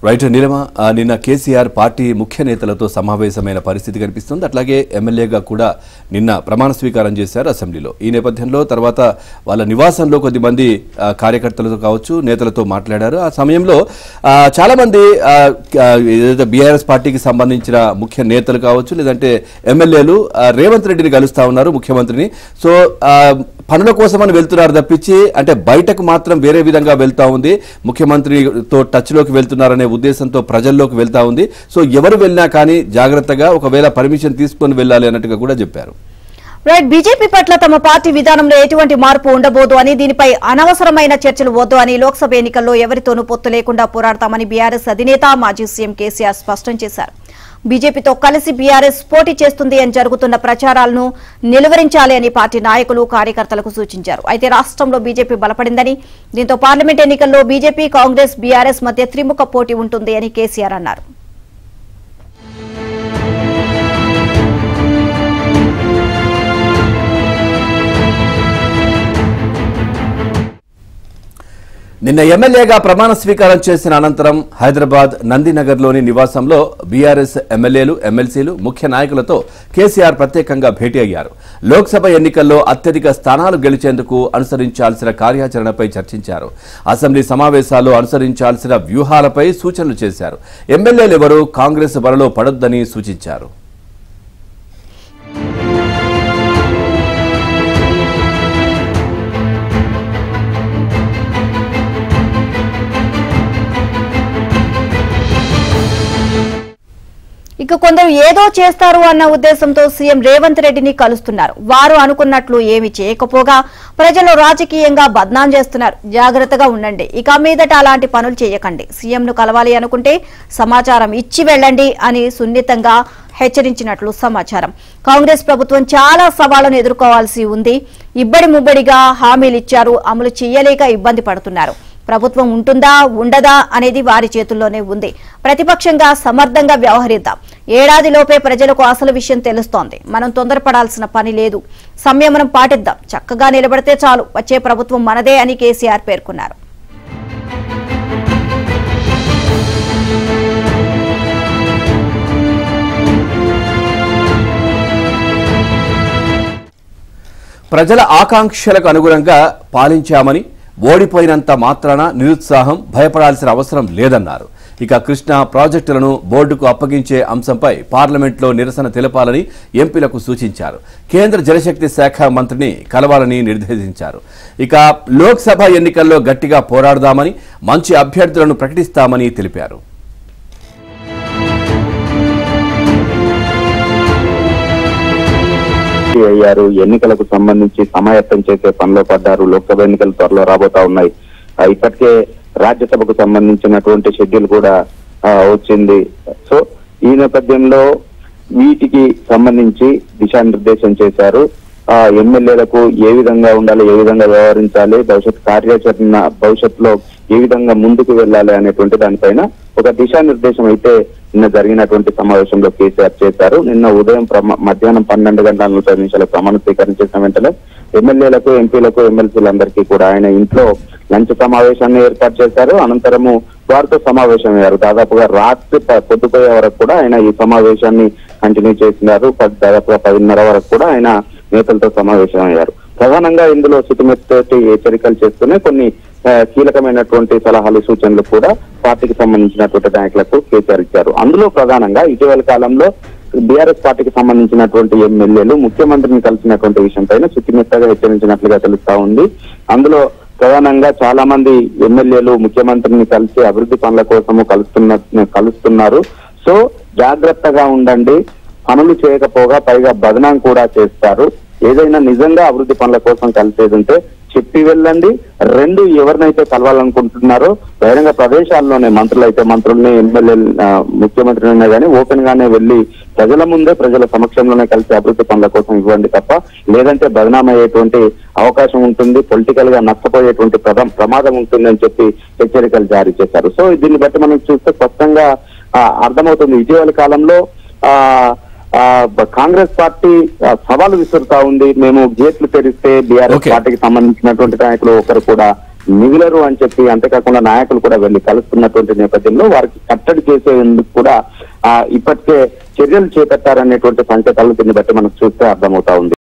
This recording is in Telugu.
రైట్ నీలమ నిన్న కేసీఆర్ పార్టీ ముఖ్య నేతలతో సమావేశమైన పరిస్థితి కనిపిస్తుంది. అట్లాగే ఎమ్మెల్యేగా కూడా నిన్న ప్రమాణ స్వీకారం చేశారు అసెంబ్లీలో. ఈ నేపథ్యంలో తర్వాత వాళ్ళ నివాసంలో కొద్దిమంది కార్యకర్తలతో కావచ్చు నేతలతో మాట్లాడారు. ఆ సమయంలో చాలా మంది ఏదైతే బీఆర్ఎస్ పార్టీకి సంబంధించిన ముఖ్య నేతలు కావచ్చు లేదంటే ఎమ్మెల్యేలు రేవంత్ రెడ్డిని కలుస్తా ఉన్నారు ముఖ్యమంత్రిని. సో పనుల కోసమని వెళ్తున్నారు తప్పించి అంటే బయటకు మాత్రం వేరే విధంగా వెళ్తా ఉంది. ముఖ్యమంత్రితో టచ్ లోకి వెళ్తున్నారనే ఉద్దేశంతో ప్రజల్లోకి వెళ్తా ఉంది. సో ఎవరు వెళ్ళినా కానీ జాగ్రత్తగా ఒకవేళ పర్మిషన్ తీసుకొని వెళ్ళాలి అన్నట్టుగా కూడా చెప్పారు. రైట్, బీజేపీ పట్ల తమ పార్టీ విధానంలో ఎటువంటి మార్పు ఉండబోదు అని, దీనిపై అనవసరమైన చర్చలు వద్దు అని, లోక్సభ ఎన్నికల్లో ఎవరితోనూ పొత్తు లేకుండా పోరాడతామని బీఆర్ఎస్ అధినేత మాజీ సీఎం కేసీఆర్ స్పష్టం చేశారు. బీజేపీతో కలిసి బీఆర్ఎస్ పోటీ చేస్తుంది అని జరుగుతున్న ప్రచారాలను నిలువరించాలి అని పార్టీ నాయకులు కార్యకర్తలకు సూచించారు. అయితే రాష్ట్రంలో బీజేపీ బలపడిందని, దీంతో పార్లమెంట్ ఎన్నికల్లో బీజేపీ కాంగ్రెస్ బీఆర్ఎస్ మధ్య త్రిముఖ పోటీ ఉంటుంది అని కేసీఆర్ అన్నారు. నిన్న ఎమ్మెల్యేగా ప్రమాణ స్వీకారం చేసిన అనంతరం హైదరాబాద్ నందినగర్లోని నివాసంలో బీఆర్ఎస్ ఎమ్మెల్యేలు ఎమ్మెల్సీలు ముఖ్య నాయకులతో కేసీఆర్ ప్రత్యేకంగా భేటీ అయ్యారు. లోక్సభ ఎన్నికల్లో అత్యధిక స్థానాలు గెలిచేందుకు అనుసరించాల్సిన కార్యాచరణపై చర్చించారు. అసెంబ్లీ సమావేశాల్లో అనుసరించాల్సిన వ్యూహాలపై సూచనలు చేశారు. ఎమ్మెల్యేలెవరూ కాంగ్రెస్ బరిలో పడొద్దని సూచించారు. ఇక కొందరు ఏదో చేస్తారు అన్న ఉద్దేశంతో సీఎం రేవంత్ రెడ్డిని కలుస్తున్నారు. వారు అనుకున్నట్లు ఏమి చేయకపోగా ప్రజలు రాజకీయంగా బద్నాం చేస్తున్నారు. జాగ్రత్తగా ఉండండి, ఇక మీదట అలాంటి పనులు చేయకండి. సీఎంను కలవాలి అనుకుంటే సమాచారం ఇచ్చి వెళ్ళండి అని సున్నితంగా హెచ్చరించినట్లు సమాచారం. కాంగ్రెస్ ప్రభుత్వం చాలా సవాళ్లను ఎదుర్కోవాల్సి ఉంది. ఇబ్బడి ముబ్బడిగా హామీలిచ్చారు, అమలు చేయలేక ఇబ్బంది పడుతున్నారు. ప్రభుత్వం ఉంటుందా ఉండదా అనేది వారి చేతుల్లోనే ఉంది. ప్రతిపక్షంగా సమర్థంగా వ్యవహరిద్దాం. ఏడాదిలోపే ప్రజలకు అసలు విషయం తెలుస్తోంది. మనం తొందరపడాల్సిన పని లేదు. సంయమనం పాటిద్దాం. చక్కగా నిలబడితే చాలు. వచ్చే ప్రభుత్వం మనదే అని కేసీఆర్ పేర్కొన్నారు. ప్రజల ఆకాంక్షలకు అనుగుణంగా పాలించామని, ఓడిపోయినంత మాత్రాన నిరుత్సాహం భయపడాల్సిన అవసరం లేదన్నారు. ఇక కృష్ణా ప్రాజెక్టులను బోర్డుకు అప్పగించే అంశంపై పార్లమెంట్లో నిరసన తెలపాలని ఎంపీలకు సూచించారు. కేంద్ర జలశక్తి శాఖ మంత్రిని కలవాలని నిర్దేశించారు. ఇక లోక్సభ ఎన్నికల్లో గట్టిగా పోరాడదామని, మంచి అభ్యర్థులను ప్రకటిస్తామని తెలిపారు. అయ్యారు. ఎన్నికలకు సంబంధించి సమాయత్తం చేసే పనిలో పడ్డారు. లోక్సభ ఎన్నికలు త్వరలో రాబోతా ఉన్నాయి. ఇప్పటికే రాజ్యసభకు సంబంధించినటువంటి షెడ్యూల్ కూడా వచ్చింది. సో ఈ నేపథ్యంలో వీటికి సంబంధించి దిశానిర్దేశం చేశారు. ఎమ్మెల్యేలకు ఏ విధంగా ఉండాలి, ఏ విధంగా వ్యవహరించాలి, భవిష్యత్ కార్యాచరణ భవిష్యత్తులో ఏ విధంగా ముందుకు వెళ్ళాలి అనేటువంటి దానిపైన ఒక దిశానిర్దేశం అయితే నిన్న జరిగినటువంటి సమావేశంలో కేసీఆర్ చేశారు. నిన్న ఉదయం మధ్యాహ్నం 12:40 ప్రమాణ స్వీకారం చేసిన వెంటనే ఎమ్మెల్యేలకు, ఎంపీలకు, ఎమ్మెల్సీలందరికీ కూడా ఆయన ఇంట్లో లంచ్ సమావేశాన్ని ఏర్పాటు చేశారు. అనంతరము వారితో సమావేశం అయ్యారు. దాదాపుగా రాత్రి పొద్దుపోయే వరకు కూడా ఆయన ఈ సమావేశాన్ని కంటిన్యూ చేసినారు. దాదాపుగా 10:30 వరకు కూడా ఆయన నేతలతో సమావేశం అయ్యారు. ప్రధానంగా ఇందులో సుతిమెత్తటి హెచ్చరికలు చేస్తూనే కొన్ని కీలకమైనటువంటి సలహాలు, సూచనలు కూడా పార్టీకి సంబంధించినటువంటి నాయకులకు కేసీఆర్ ఇచ్చారు. అందులో ప్రధానంగా ఇటీవల కాలంలో బీఆర్ఎస్ పార్టీకి సంబంధించినటువంటి ఎమ్మెల్యేలు ముఖ్యమంత్రిని కలిసినటువంటి విషయం పైన సుతిమెత్తగా హెచ్చరించినట్లుగా తెలుస్తా ఉంది. అందులో ప్రధానంగా చాలా మంది ఎమ్మెల్యేలు ముఖ్యమంత్రిని కలిసి అభివృద్ధి పనుల కోసము కలుస్తున్నారు. సో జాగ్రత్తగా ఉండండి, పనులు చేయకపోగా పైగా బదనాం కూడా చేస్తారు. ఏదైనా నిజంగా అభివృద్ధి పనుల కోసం కలిసేది ఉంటే చెప్పి వెళ్ళండి. రెండు, ఎవరినైతే కలవాలనుకుంటున్నారో బహిరంగ ప్రదేశాల్లోనే మంత్రులైతే మంత్రుల్ని, ఎమ్మెల్యే ముఖ్యమంత్రిని కానీ ఓపెన్ గానే వెళ్లి ప్రజల ముందే, ప్రజల సమక్షంలోనే కలిసి అభివృద్ధి పనుల కోసం ఇవ్వండి తప్ప లేదంటే బదనామయ్యేటువంటి అవకాశం ఉంటుంది, పొలిటికల్ గా నష్టపోయేటువంటి ప్రమాదం ఉంటుంది అని చెప్పి హెచ్చరికలు జారీ చేశారు. సో దీన్ని బట్టి మనం చూస్తే స్పష్టంగా అర్థమవుతుంది. ఇటీవల కాలంలో కాంగ్రెస్ పార్టీ సవాలు విసురుతా ఉంది. మేము గేట్లు తెరిస్తే బీఆర్ఎస్ పార్టీకి సంబంధించినటువంటి నాయకులు ఒకరు కూడా మిగిలరు అని చెప్పి, అంతేకాకుండా నాయకులు కూడా వెళ్లి కలుస్తున్నటువంటి నేపథ్యంలో వారికి కట్టడి చేసేందుకు కూడా ఇప్పటికే చర్యలు చేపట్టారనేటువంటి సంకేతాలు దీన్ని బట్టి మనకు చూస్తే అర్థమవుతా ఉంది.